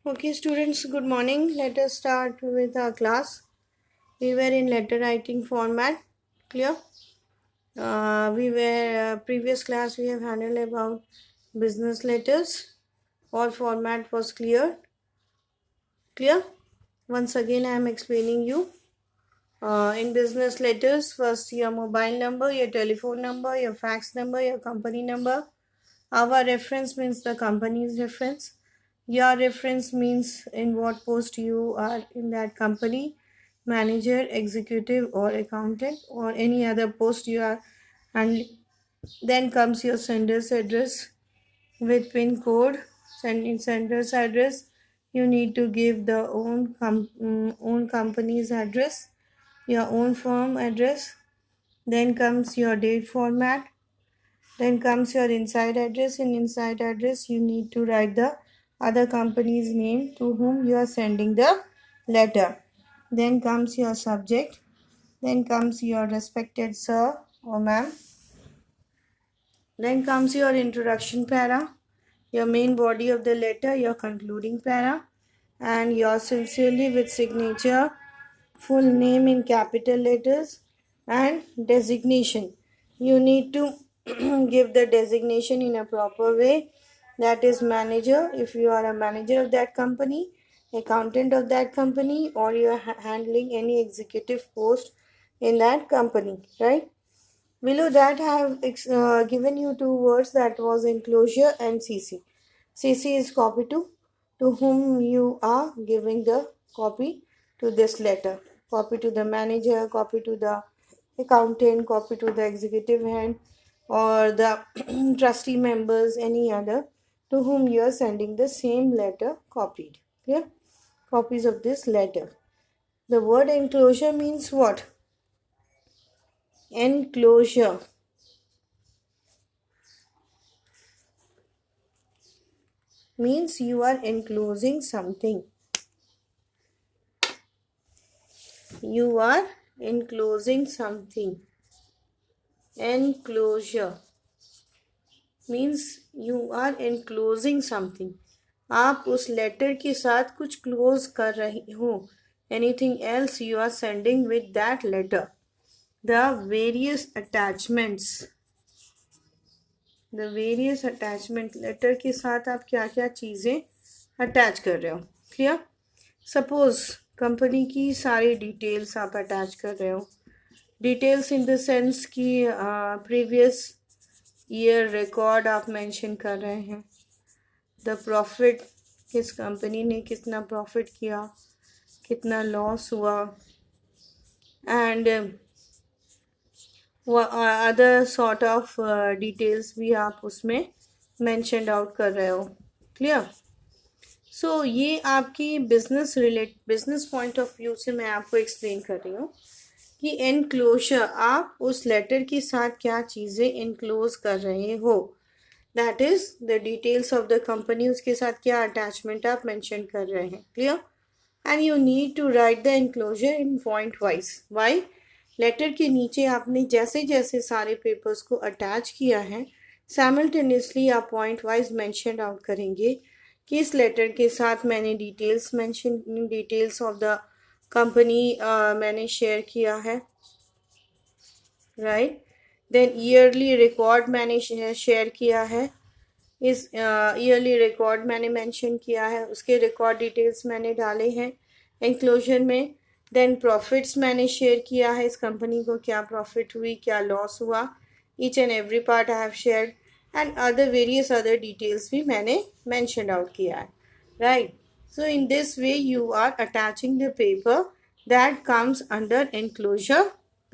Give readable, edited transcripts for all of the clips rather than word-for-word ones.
Okay, students, good morning. Let us start with our class. We were in letter writing format. Clear? We were previous class we have handled about business letters. All format was clear. Clear? Once again, I am explaining you. In business letters, first your mobile number, your telephone number, your fax number, your company number. Our reference means the company's reference. Your reference means in what post you are in that company, manager, executive, or accountant, or any other post you are handling. Then comes your sender's address with PIN code. Sending sender's address, you need to give the own company's address, your own firm address. Then comes your date format. Then comes your inside address. In inside address, you need to write the other company's name to whom you are sending the letter. Then comes your subject. Then comes your respected sir or ma'am. Then comes your introduction para, your main body of the letter, your concluding para, and yours sincerely with signature, full name in capital letters, and designation. You need to give the designation in a proper way, that is manager if you are a manager of that company, accountant of that company, or you are handling any executive post in that company, right? Below that I have given you two words, that was enclosure and CC. CC is copy to whom you are giving the copy to this letter. Copy to the manager, copy to the accountant, copy to the executive head, or the trustee members, any other to whom you are sending the same letter copied. Clear? Copies of this letter. The word enclosure means what? Enclosure means you are enclosing something. You are enclosing something. Enclosure means you are enclosing something. आप उस letter के साथ कुछ close कर रहे हो. Anything else you are sending with that letter. The various attachments. The various attachment. Letter के साथ आप क्या क्या चीज़ें अटैच कर रहे हो. क्लियर? सपोज कंपनी की सारी डिटेल्स आप अटैच कर रहे हो. डिटेल्स इन द सेंस कि प्रीवियस ईयर रिकॉर्ड आप मेंशन कर रहे हैं. द प्रॉफिट, किस कंपनी ने कितना प्रॉफिट किया, कितना लॉस हुआ, and other sort of details भी आप उसमें मेंशन आउट कर रहे हो. क्लियर? सो ये आपकी बिजनेस पॉइंट ऑफ व्यू से मैं आपको एक्सप्लेन कर रही हूँ कि एनक्लोजर, आप उस लेटर के साथ क्या चीज़ें एनक्लोज कर रहे हो. That is the details of the company, उसके साथ क्या अटैचमेंट आप मेंशन कर रहे हैं. Clear? And you need to write the enclosure in point wise. Why? Letter के नीचे आपने जैसे जैसे सारे पेपर्स को अटैच किया है, साइमल्टेनियसली आप पॉइंट वाइज मेंशन आउट करेंगे कि इस लेटर के साथ मैंने डिटेल्स ऑफ द कंपनी मैंने शेयर किया है. राइट? देन ईयरली रिकॉर्ड मैंने शेयर किया है. इस ईयरली रिकॉर्ड मैंने मेंशन किया है, उसके रिकॉर्ड डिटेल्स मैंने डाले हैं एंक्लोजर में. देन प्रॉफिट्स मैंने शेयर किया है, इस कंपनी को क्या प्रॉफिट हुई, क्या लॉस हुआ. Each and every part I have shared. And other various other details भी मैंने मेंशन आउट किया है. Right? So in this way you are attaching the paper that comes under enclosure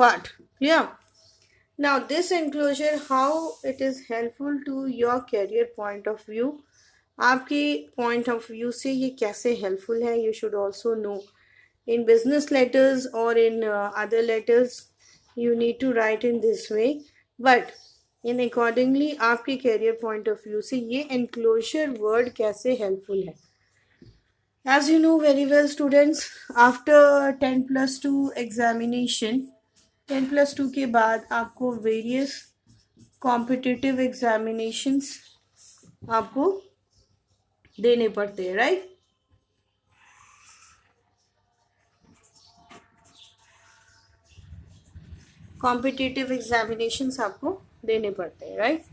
part. Clear? Now this enclosure, how it is helpful to your career point of view. आपके point of view से ये कैसे helpful है, you should also know. In business letters or in other letters you need to write in this way, but in accordingly आपके career point of view से ये enclosure word कैसे helpful है. As you know very well students, after 10+2 examination, 10+2 के बाद आपको various competitive examinations आपको देने पड़ते हैं. राइट? कॉम्पिटिटिव एग्जामिनेशंस आपको देने पड़ते हैं, राइट.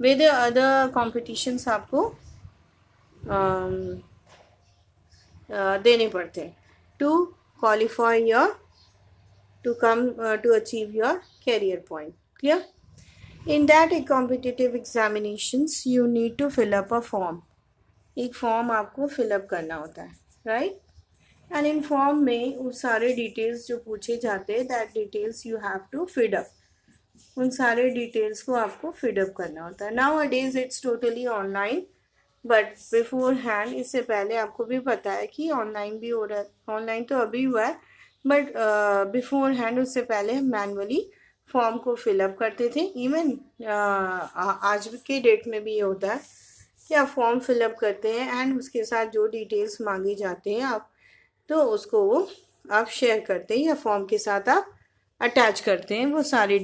विद अदर कॉम्पिटिशन्स आपको देने पड़ते हैं to qualify your to achieve your career point. Clear? In that competitive examinations you need to fill up a form. एक फॉर्म आपको फिलअप करना होता है, राइट. एंड इन फॉर्म में उन सारे डिटेल्स जो पूछे जाते हैं, that details you have to fill up. उन सारे डिटेल्स को आपको फिड अप करना होता है. Now a days it's totally online, but before hand, इससे पहले आपको भी पता है कि ऑनलाइन भी हो रहा है. ऑनलाइन तो अभी हुआ है, बट बिफोर हैंड उससे पहले हम मैनुअली फॉर्म को फिलअप करते थे. इवन आज के डेट में भी ये होता है कि आप फॉर्म फिलअप करते हैं एंड उसके साथ जो डिटेल्स मांगे जाते हैं आप, तो उसको वो आप शेयर करते हैं या फॉर्म के साथ आप अटैच करते हैं. वो सारे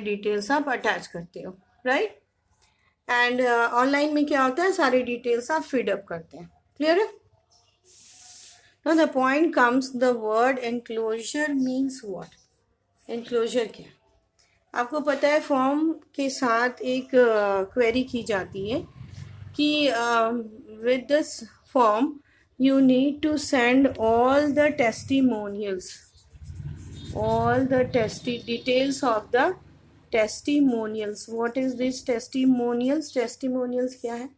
डिटेल्स आप अटैच करते हो, राइट. एंड ऑनलाइन में क्या होता है, सारे डिटेल्स आप फीड अप करते हैं. क्लियर है? Now the point comes, the word enclosure means what? Enclosure क्या? आपको पता है फॉर्म के साथ एक क्वेरी की जाती है कि with this form you need to send all the testimonials, details of the testimonials. What is this testimonials? Testimonials क्या है?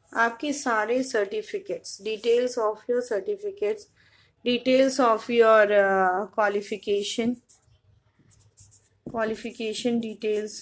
आपके सारे certificates, details of your certificates, details of your qualification details,